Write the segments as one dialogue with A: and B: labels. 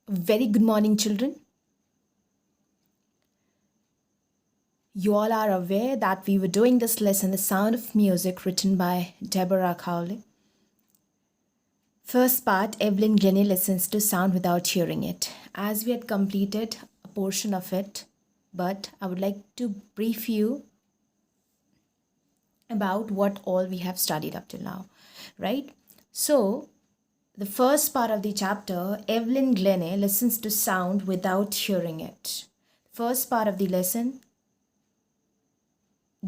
A: Very good morning, children. You all are aware that we were doing this lesson, The Sound of Music, written by Deborah Cowley. First part, Evelyn Glennie listens to sound without hearing it. As we had completed a portion of it, but I would like to brief you about what all we have studied up till now, right? So, the first part of the chapter, Evelyn Glennie listens to sound without hearing it. First part of the lesson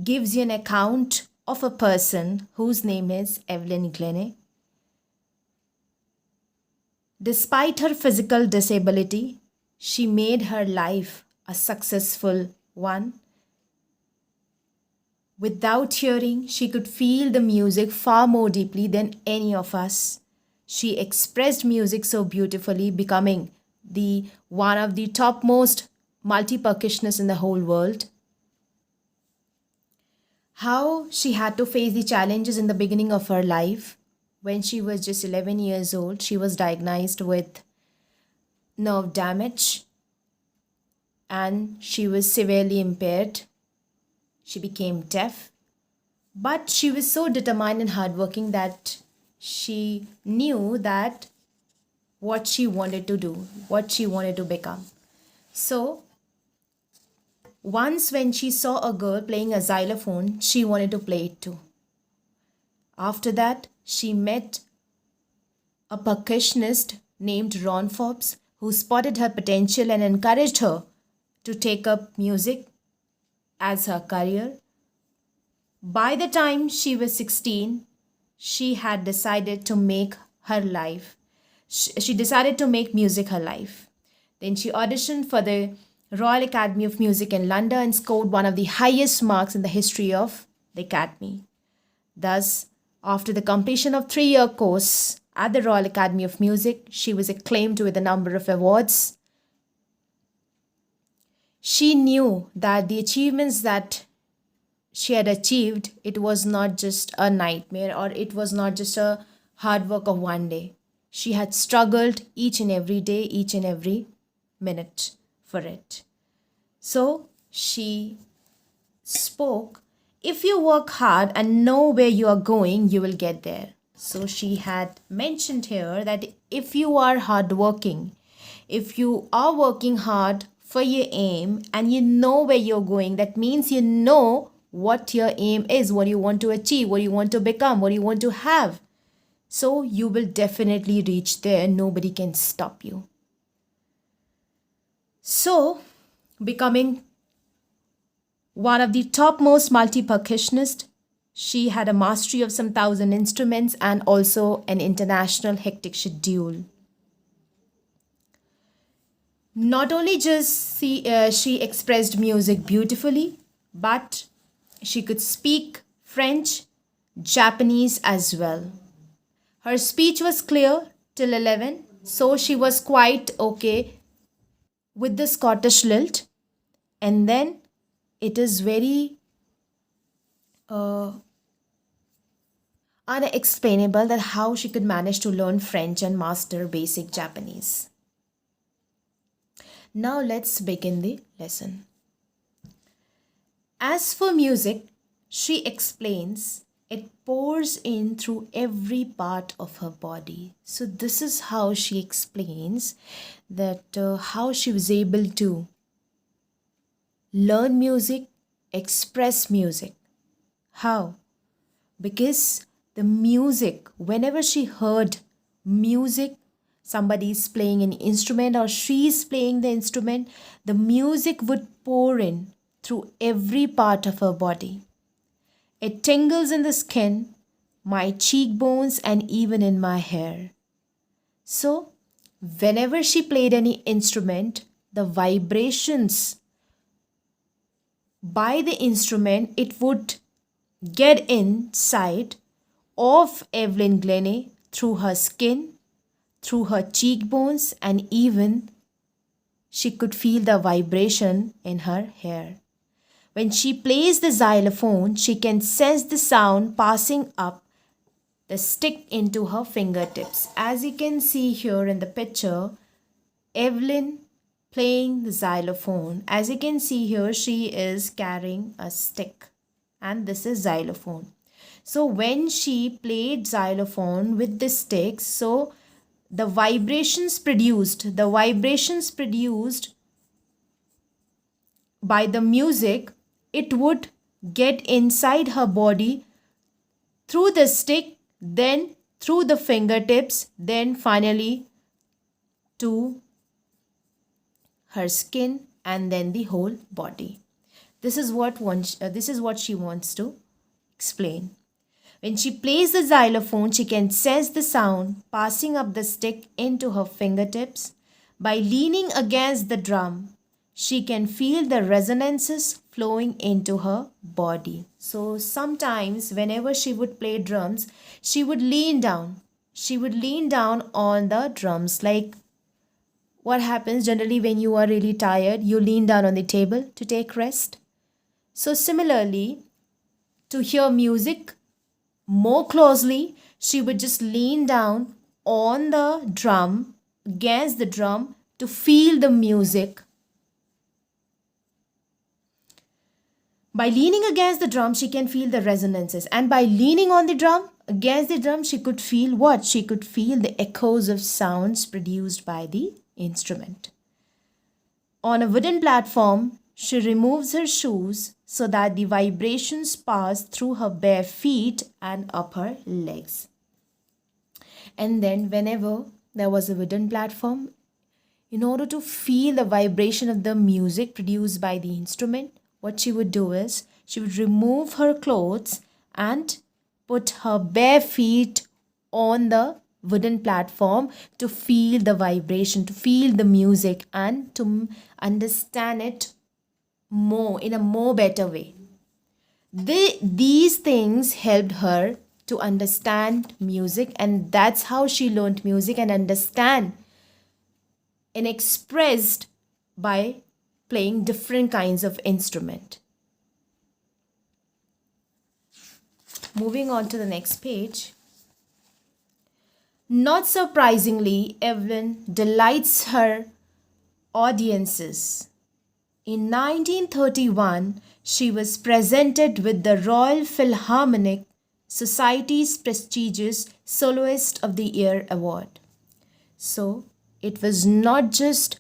A: gives you an account of a person whose name is Evelyn Glennie. Despite her physical disability, she made her life a successful one. Without hearing, she could feel the music far more deeply than any of us. She expressed music so beautifully, becoming the one of the topmost multi-percussionists in the whole world. How she had to face the challenges in the beginning of her life. When she was just 11 years old, she was diagnosed with nerve damage and she was severely impaired. She became deaf, but she was so determined and hardworking that she knew that what she wanted to do, what she wanted to become. So, once when she saw a girl playing a xylophone, she wanted to play it too. After that, she met a percussionist named Ron Forbes who spotted her potential and encouraged her to take up music as her career. By the time she was 16, she had decided to make her life. She decided to make music her life. Then she auditioned for the Royal Academy of Music in London and scored one of the highest marks in the history of the Academy. Thus, after the completion of 3-year course at the Royal Academy of Music, she was acclaimed with a number of awards. She knew that the achievements that she had achieved, it was not just a nightmare or it was not just a hard work of one day. She had struggled each and every day, each and every minute for it. So she spoke, if you work hard and know where you are going, you will get there. So she had mentioned here that if you are hardworking, if you are working hard for your aim and you know where you're going, that means you know what your aim is, what you want to achieve, what you want to become, what you want to have. So you will definitely reach there. Nobody can stop you. So, becoming one of the topmost multi-percussionists, she had a mastery of some 1,000 instruments and also an international hectic schedule. Not only just she expressed music beautifully, but she could speak French, Japanese as well. Her speech was clear till 11, so she was quite okay with the Scottish lilt. And then it is very unexplainable that how she could manage to learn French and master basic Japanese. Now let's begin the lesson. As for music, she explains it pours in through every part of her body. So this is how she explains that how she was able to learn music, express music. How? Because the music, whenever she heard music, somebody is playing an instrument or she is playing the instrument, the music would pour in through every part of her body. It tingles in the skin, my cheekbones, and even in my hair. So, whenever she played any instrument, the vibrations by the instrument, it would get inside of Evelyn Glennie through her skin, through her cheekbones, and even she could feel the vibration in her hair. When she plays the xylophone, she can sense the sound passing up the stick into her fingertips. As you can see here in the picture, Evelyn playing the xylophone. As you can see here, she is carrying a stick, and this is xylophone. So when she played xylophone with the stick, so the vibrations produced by the music, it would get inside her body through the stick, then through the fingertips, then finally to her skin, and then the whole body. This is what she wants to explain. When she plays the xylophone, she can sense the sound passing up the stick into her fingertips. By leaning against the drum, she can feel the resonances flowing into her body. So sometimes whenever she would play drums, she would lean down. She would lean down on the drums. Like what happens generally when you are really tired, you lean down on the table to take rest. So similarly, to hear music more closely, she would just lean down on the drum, against the drum, to feel the music. By leaning against the drum, she can feel the resonances. And by leaning on the drum, against the drum, she could feel what? She could feel the echoes of sounds produced by the instrument. On a wooden platform, she removes her shoes so that the vibrations pass through her bare feet and up her legs. And then whenever there was a wooden platform, in order to feel the vibration of the music produced by the instrument, what she would do is she would remove her clothes and put her bare feet on the wooden platform to feel the vibration, to feel the music, and to understand it more in a more better way. These things helped her to understand music, and that's how she learned music and understand and expressed by playing different kinds of instrument. Moving on to the next page. Not surprisingly, Evelyn delights her audiences. In 1931, she was presented with the Royal Philharmonic Society's prestigious Soloist of the Year award. So, it was not just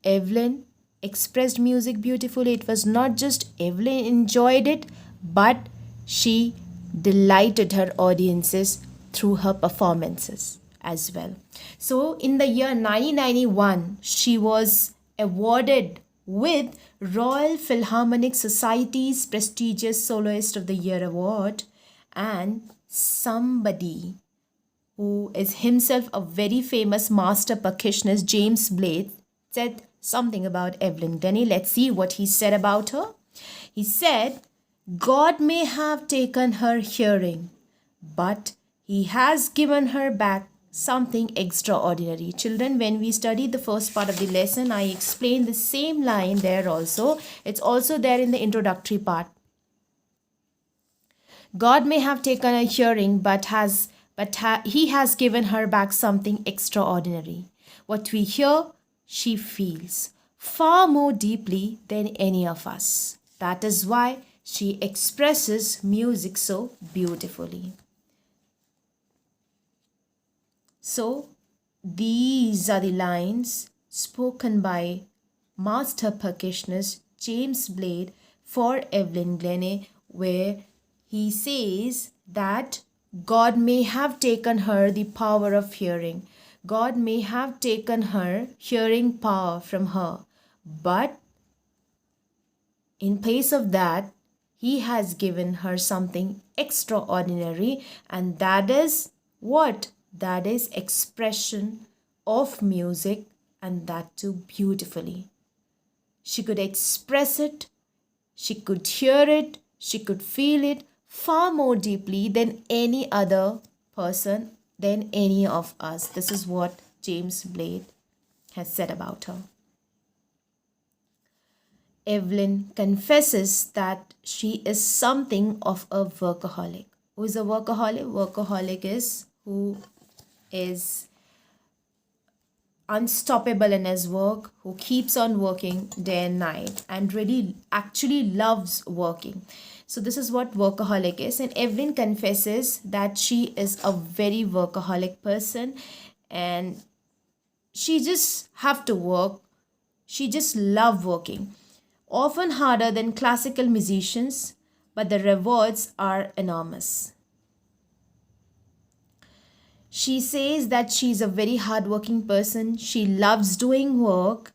A: Evelyn expressed music beautifully, it was not just Evelyn enjoyed it, but she delighted her audiences through her performances as well. So in the year 1991, she was awarded with Royal Philharmonic Society's prestigious Soloist of the Year award, and somebody who is himself a very famous master percussionist, James Blade, said something about Evelyn Glennie. Let's see what he said about her. He said, God may have taken her hearing, but he has given her back something extraordinary. Children, when we studied the first part of the lesson, I explained the same line there also. It's also there in the introductory part. God may have taken her hearing, but he has given her back something extraordinary. What we hear, she feels far more deeply than any of us. That is why she expresses music so beautifully. So, these are the lines spoken by master percussionist James Blade for Evelyn Glennie, where he says that God may have taken her the power of hearing. God may have taken her hearing power from her, but in place of that, he has given her something extraordinary, and that is what? That is expression of music, and that too beautifully. She could express it, she could hear it, she could feel it far more deeply than any other person, than any of us. This is what James Blade has said about her. Evelyn confesses that she is something of a workaholic. Who is a workaholic? Workaholic is who is unstoppable in his work, who keeps on working day and night and really actually loves working. So this is what workaholic is. And Evelyn confesses that she is a very workaholic person, and she just have to work. She just love working, often harder than classical musicians, but the rewards are enormous. She says that she's a very hardworking person. She loves doing work.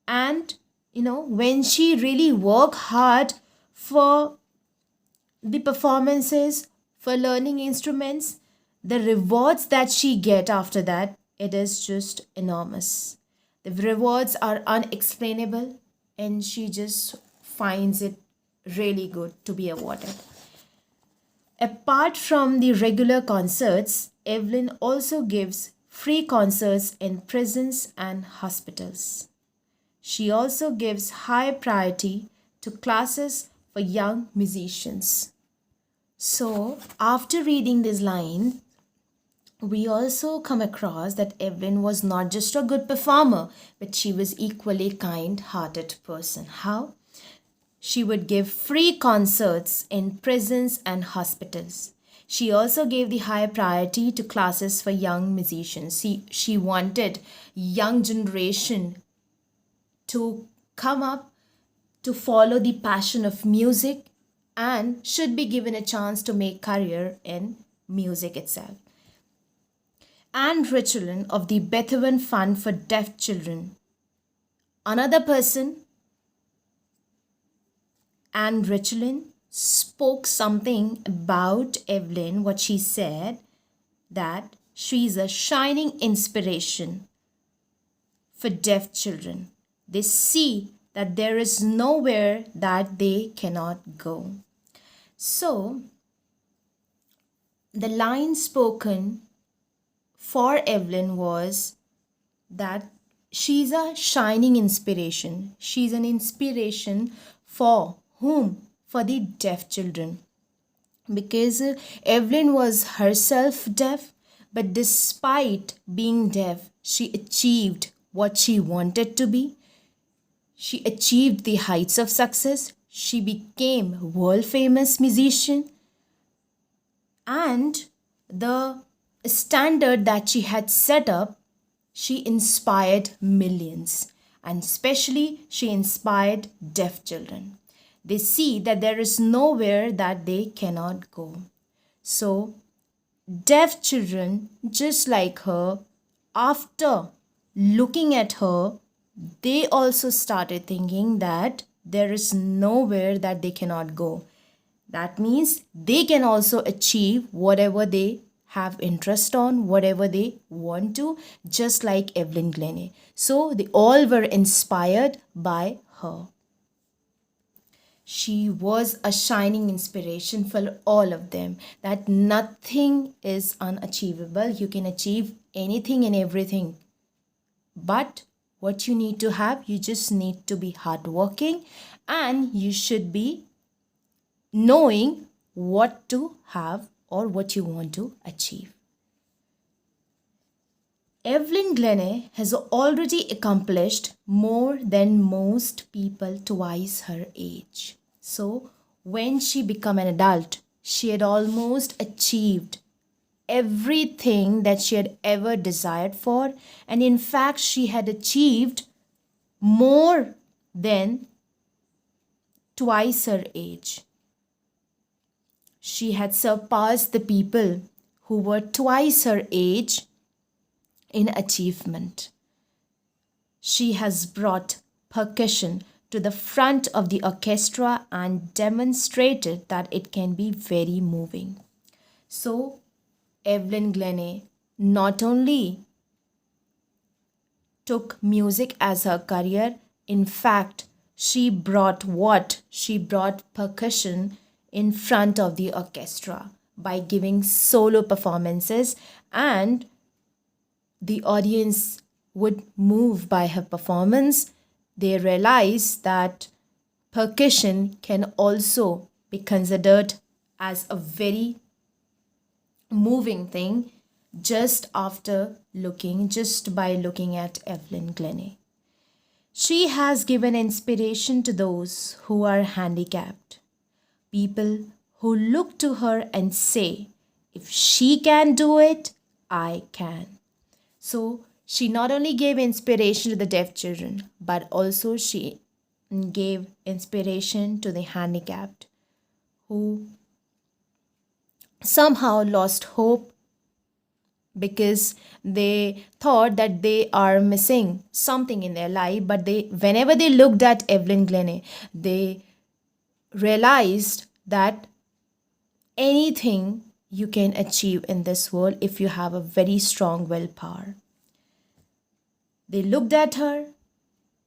A: And, when she really work hard for the performances, for learning instruments, the rewards that she get after that, it is just enormous. The rewards are unexplainable, and she just finds it really good to be awarded. Apart from the regular concerts, Evelyn also gives free concerts in prisons and hospitals. She also gives high priority to classes for young musicians. So, after reading this line, we also come across that Evelyn was not just a good performer, but she was equally kind-hearted person. How? She would give free concerts in prisons and hospitals. She also gave the high priority to classes for young musicians. She wanted young generation to come up to follow the passion of music and should be given a chance to make career in music itself. And Richelin of the Beethoven Fund for Deaf Children. Another person, and Richelin, spoke something about Evelyn, what she said, that she's a shining inspiration for deaf children. They see that there is nowhere that they cannot go. So, the line spoken for Evelyn was that she's a shining inspiration. She's an inspiration for whom? For the deaf children. Because Evelyn was herself deaf, but despite being deaf, she achieved what she wanted to be. She achieved the heights of success. She became a world famous musician. And the standard that she had set up, she inspired millions. And especially she inspired deaf children. They see that there is nowhere that they cannot go. So, deaf children, just like her, after looking at her, they also started thinking that there is nowhere that they cannot go. That means they can also achieve whatever they have interest on, whatever they want to, just like Evelyn Glennie. So, they all were inspired by her. She was a shining inspiration for all of them, that nothing is unachievable. You can achieve anything and everything. But what you need to have, you just need to be hardworking, and you should be knowing what to have or what you want to achieve. Evelyn Glennie has already accomplished more than most people twice her age. So, when she became an adult, she had almost achieved everything that she had ever desired for. And in fact, she had achieved more than twice her age. She had surpassed the people who were twice her age in achievement. She has brought percussion to the front of the orchestra and demonstrated that it can be very moving. So, Evelyn Glennie not only took music as her career, in fact, she brought what? She brought percussion in front of the orchestra by giving solo performances, and the audience would move by her performance. They realized that percussion can also be considered as a very moving thing, just by looking at Evelyn Glennie. She has given inspiration to those who are handicapped, people who look to her and say, if she can do it, I can. So she not only gave inspiration to the deaf children, but also she gave inspiration to the handicapped who somehow lost hope because they thought that they are missing something in their life, but whenever they looked at Evelyn Glennie, they realized that anything you can achieve in this world if you have a very strong willpower. They looked at her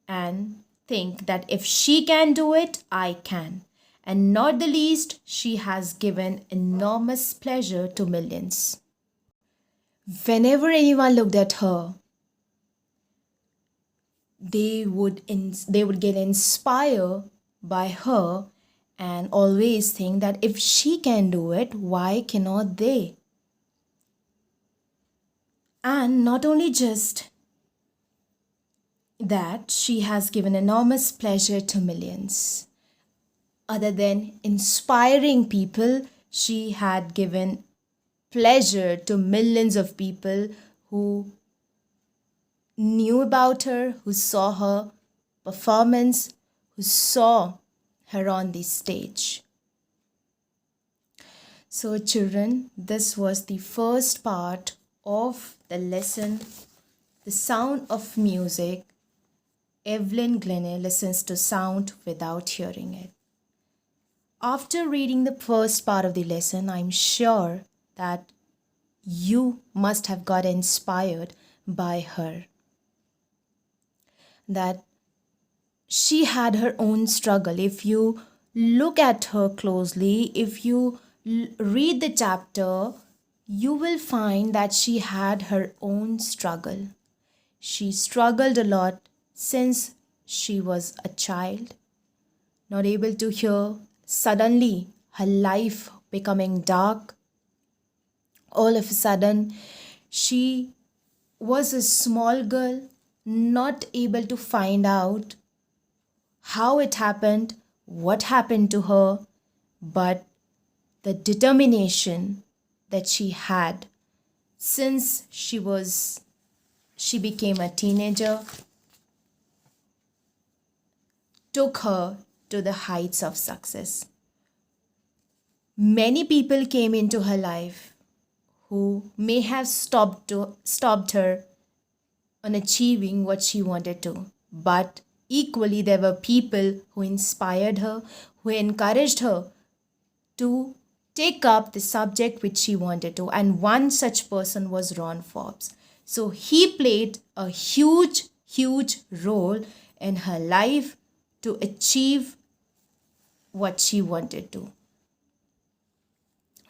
A: and think that if she can do it, I can. And not the least, she has given enormous pleasure to millions. Whenever anyone looked at her, they would get inspired by her and always think that if she can do it, why cannot they? And not only just that, she has given enormous pleasure to millions. Other than inspiring people, she had given pleasure to millions of people who knew about her, who saw her performance, who saw her on the stage. So, children, this was the first part of the lesson, The Sound of Music. Evelyn Glennie listens to sound without hearing it. After reading the first part of the lesson, I'm sure that you must have got inspired by her. That she had her own struggle. If you look at her closely, if you read the chapter, you will find that she had her own struggle. She struggled a lot since she was a child, not able to hear, suddenly her life becoming dark. All of a sudden, she was a small girl, not able to find out how it happened, what happened to her, but the determination that she had since she became a teenager took her to the heights of success. Many people came into her life who may have stopped her on achieving what she wanted to. But equally, there were people who inspired her, who encouraged her to take up the subject which she wanted to. And one such person was Ron Forbes. So he played a huge, huge role in her life to achieve what she wanted to.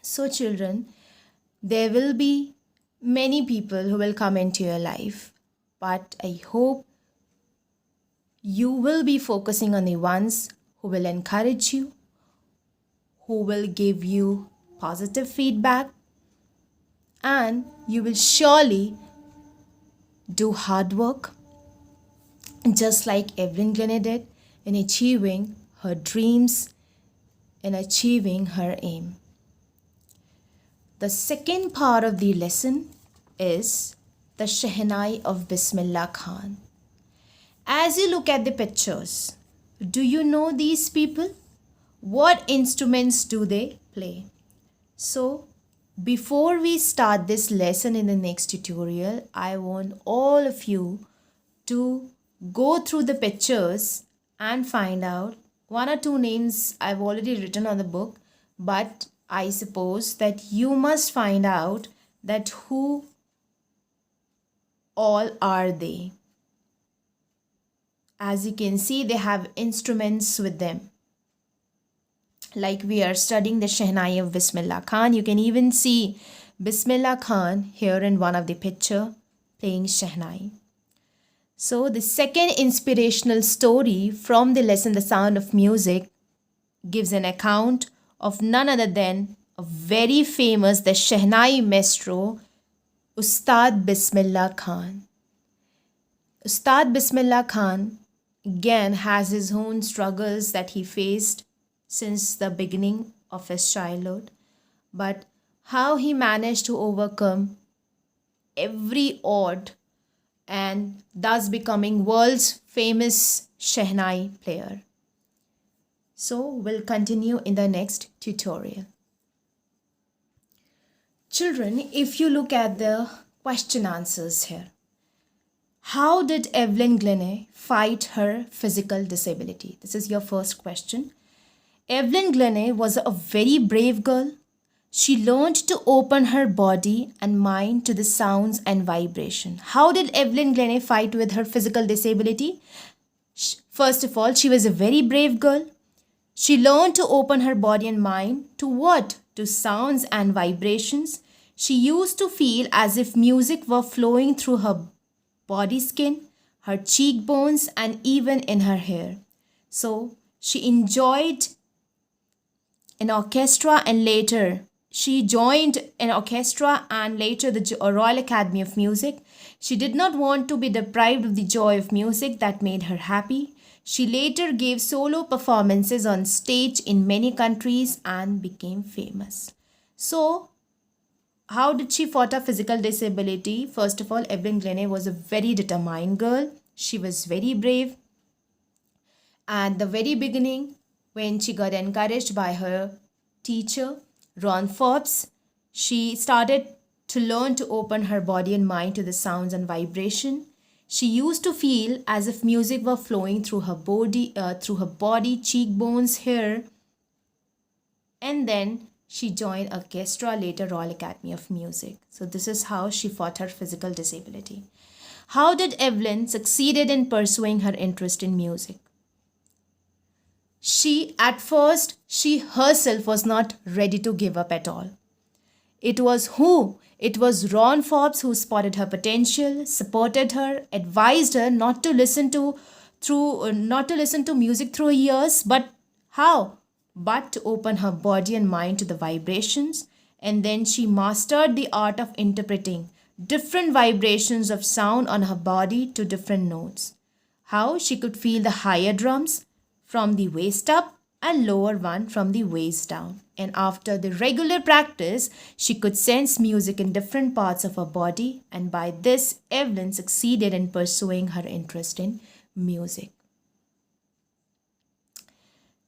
A: So, children, there will be many people who will come into your life, but I hope you will be focusing on the ones who will encourage you, who will give you positive feedback, and you will surely do hard work, just like Evelyn Glennie did in achieving her dreams and achieving her aim. The second part of the lesson is the Shahnae of Bismillah Khan. As you look at the pictures, do you know these people? What instruments do they play? So, before we start this lesson in the next tutorial, I want all of you to go through the pictures and find out one or two names I've already written on the book, but I suppose that you must find out that who all are they. As you can see, they have instruments with them. Like we are studying the Shahnae of Bismillah Khan. You can even see Bismillah Khan here in one of the picture playing Shahnae. So the second inspirational story from the lesson The Sound of Music gives an account of none other than a very famous, the Shahnae maestro, Ustad Bismillah Khan. Ustad Bismillah Khan again has his own struggles that he faced since the beginning of his childhood, but how he managed to overcome every odd and thus becoming world's famous Shahnae player. So we'll continue in the next tutorial. Children, if you look at the question answers here, how did Evelyn Glennie fight her physical disability? This is your first question. Evelyn Glennie was a very brave girl. She learned to open her body and mind to the sounds and vibration. How did Evelyn Glennie fight with her physical disability? First of all, she was a very brave girl. She learned to open her body and mind to what? To sounds and vibrations. She used to feel as if music were flowing through her body skin, her cheekbones, and even in her hair. So she enjoyed an orchestra and later she joined an orchestra and later the Royal Academy of Music. She did not want to be deprived of the joy of music that made her happy. She later gave solo performances on stage in many countries and became famous. So, how did she fought her physical disability? First of all, Evelyn Glennie was a very determined girl. She was very brave. At the very beginning, when she got encouraged by her teacher, Ron Forbes, she started to learn to open her body and mind to the sounds and vibration. She used to feel as if music were flowing through her body, cheekbones, hair, and then she joined orchestra, later Royal Academy of Music. So this is how she fought her physical disability. How did Evelyn succeeded in pursuing her interest in music? At first, she herself was not ready to give up at all. It was who? It was Ron Forbes who spotted her potential, supported her, advised her not to listen to music through her ears, but how? But to open her body and mind to the vibrations. And then she mastered the art of interpreting different vibrations of sound on her body to different notes. How? She could feel the higher drums from the waist up and lower one from the waist down. And after the regular practice, she could sense music in different parts of her body. And by this, Evelyn succeeded in pursuing her interest in music.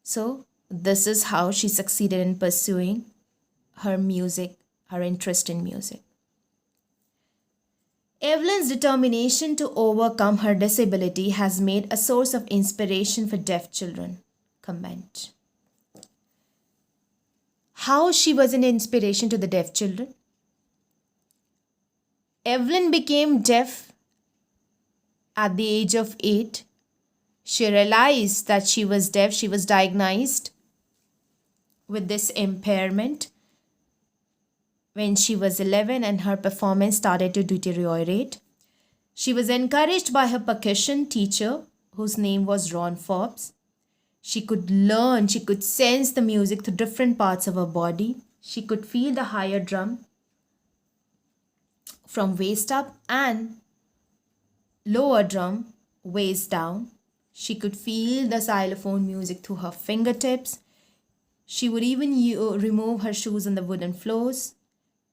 A: So, this is how she succeeded in pursuing her interest in music. Evelyn's determination to overcome her disability has made a source of inspiration for deaf children. Comment. How she was an inspiration to the deaf children? Evelyn became deaf at the age of 8. She realized that she was deaf. She was diagnosed with this impairment when she was 11 and her performance started to deteriorate. She was encouraged by her percussion teacher, whose name was Ron Forbes. She could learn, she could sense the music through different parts of her body. She could feel the higher drum from waist up and lower drum waist down. She could feel the xylophone music through her fingertips. She would even remove her shoes on the wooden floors.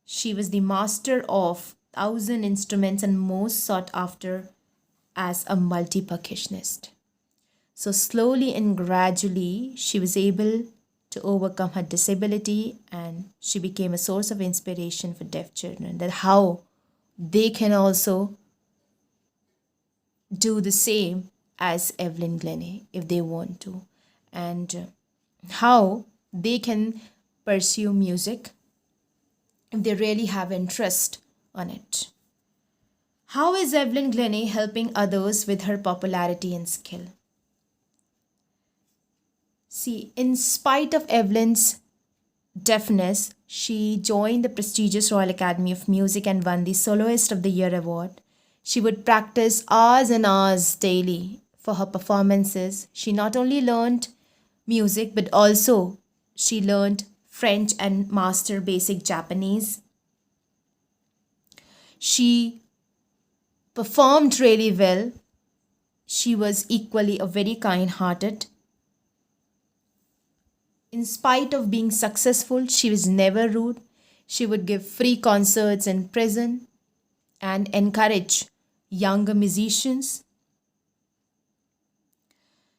A: She was the master of 1,000 instruments and most sought after as a multi-percussionist. So slowly and gradually, she was able to overcome her disability and she became a source of inspiration for deaf children, that how they can also do the same as Evelyn Glennie if they want to, and how they can pursue music if they really have interest on it. How is Evelyn Glennie helping others with her popularity and skill? See, in spite of Evelyn's deafness, she joined the prestigious Royal Academy of Music and won the Soloist of the Year award. She would practice hours and hours daily for her performances. She not only learned music, but also she learned French and mastered basic Japanese. She performed really well. She was equally a very kind hearted. In spite of being successful, she was never rude. She would give free concerts in prison and encourage younger musicians.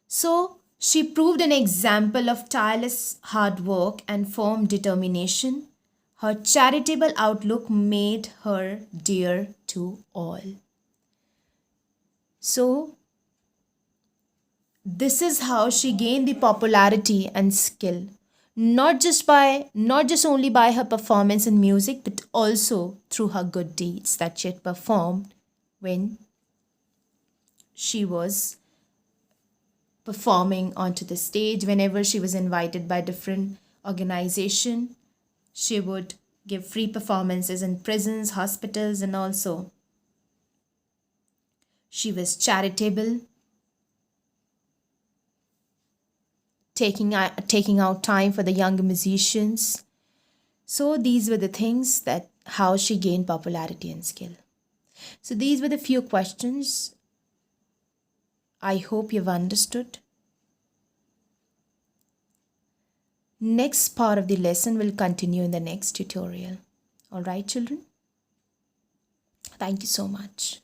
A: So, she proved an example of tireless hard work and firm determination. Her charitable outlook made her dear to all. So, this is how she gained the popularity and skill, not just only by her performance in music, but also through her good deeds that she had performed when she was performing onto the stage. Whenever she was invited by different organization, she would give free performances in prisons, hospitals, and also she was charitable, taking out time for the younger musicians. So these were the things that how she gained popularity and skill. So these were the few questions. I hope you've understood. Next part of the lesson will continue in the next tutorial. All right, children? Thank you so much.